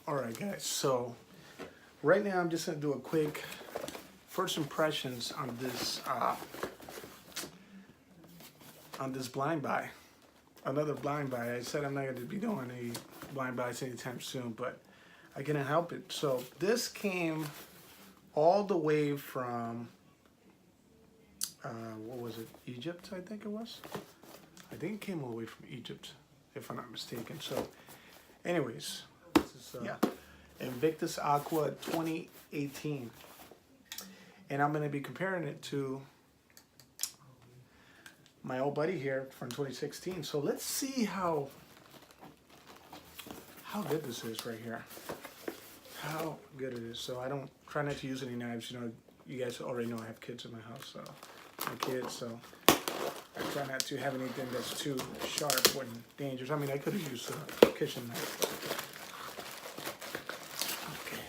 Alright guys, so right now I'm just going to do a quick first impressions on this blind buy. Another blind buy. I said I'm not going to be doing any blind buys anytime soon, but I couldn't help it. So this came all the way from, what was it, Egypt I think it was? I think it came all the way from Egypt, if I'm not mistaken. So anyways, this is Invictus Aqua 2018. And I'm going to be comparing it to my old buddy here from 2016. So let's see how good this is right here. How good it is. So I don't try not to use any knives. You know, you guys already know I have kids in my house, so my kids. So I try not to have anything that's too sharp or dangerous. I mean, I could have used a kitchen knife. Okay.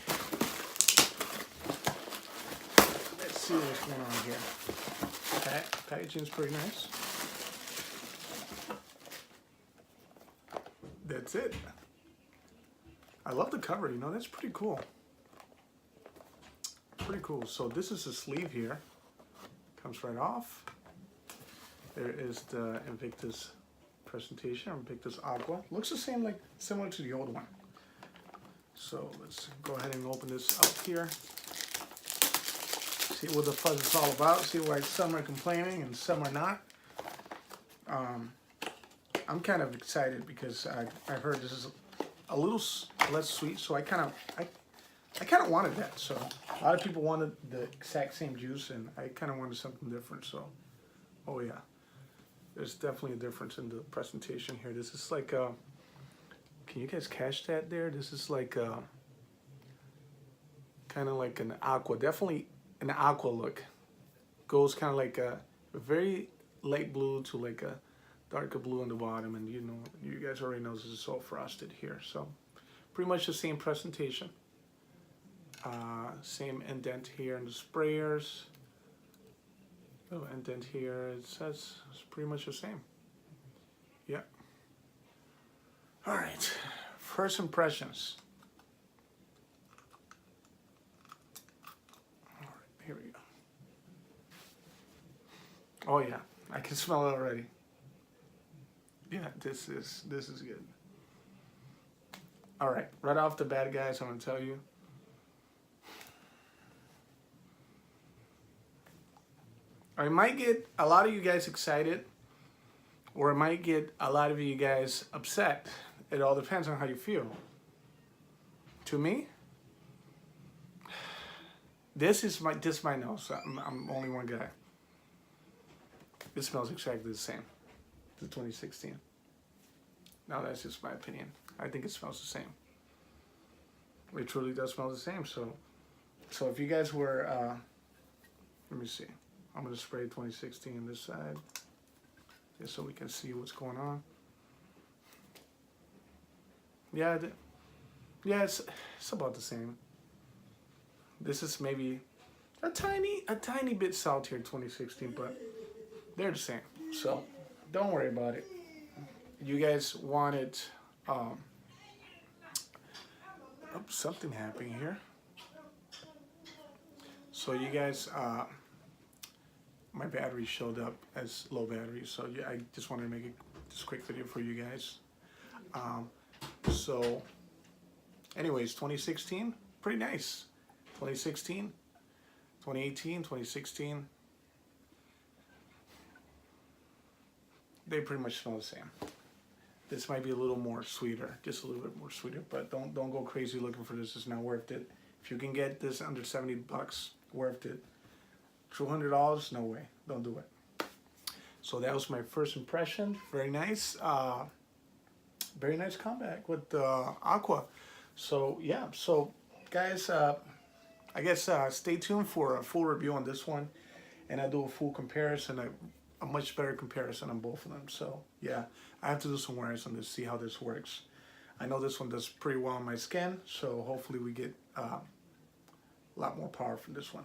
Let's see what's going on here. Packaging's pretty nice. That's it. I love the cover, you know, that's pretty cool. Pretty cool. So this is the sleeve here. Comes right off. There is the Invictus presentation, Invictus Aqua. Looks the same, like similar to the old one. So let's go ahead and open this up here. See what the fuzz is all about. See why some are complaining and some are not. I'm kind of excited because I've heard this is a little less sweet, so I kind of wanted that. So a lot of people wanted the exact same juice, and I kind of wanted something different. So, oh yeah, there's definitely a difference in the presentation here. This is like can you guys catch that there? This is like kind of like an aqua, definitely an aqua look. Goes kind of like a very light blue to like a darker blue on the bottom, and you know, you guys already know this is all frosted here. So pretty much the same presentation. Same indent here in the sprayers. Oh, indent here, it says it's pretty much the same. Yeah. All right, first impressions. All right, here we go. Oh yeah, I can smell it already. Yeah, this is good. All right, right off the bat, guys, I'm gonna tell you. I might get a lot of you guys excited, or I might get a lot of you guys upset. It all depends on how you feel. To me, this is my nose. I'm only one guy. It smells exactly the same. The 2016. Now that's just my opinion. I think it smells the same. It truly does smell the same. So if you guys were, let me see. I'm gonna spray 2016 on this side, just so we can see what's going on. Yeah, it's about the same. This is maybe a tiny bit saltier 2016, but they're the same. So don't worry about it. You guys wanted, something happening here. So you guys, my battery showed up as low battery, so yeah, I just wanted to make this quick video for you guys. So anyways, 2016, pretty nice. 2016, 2018, 2016, they pretty much smell the same. This might be a little more sweeter, just a little bit more sweeter, but don't go crazy looking for this. It's not worth it. If you can get this under $70, worth it. $200, no way. Don't do it. So that was my first impression. Very nice. Very nice comeback with Aqua. So yeah. So guys, I guess stay tuned for a full review on this one, and I'll do a full comparison, a much better comparison on both of them. So yeah, I have to do some wears on this, see how this works. I know this one does pretty well on my skin, so hopefully we get a lot more power from this one.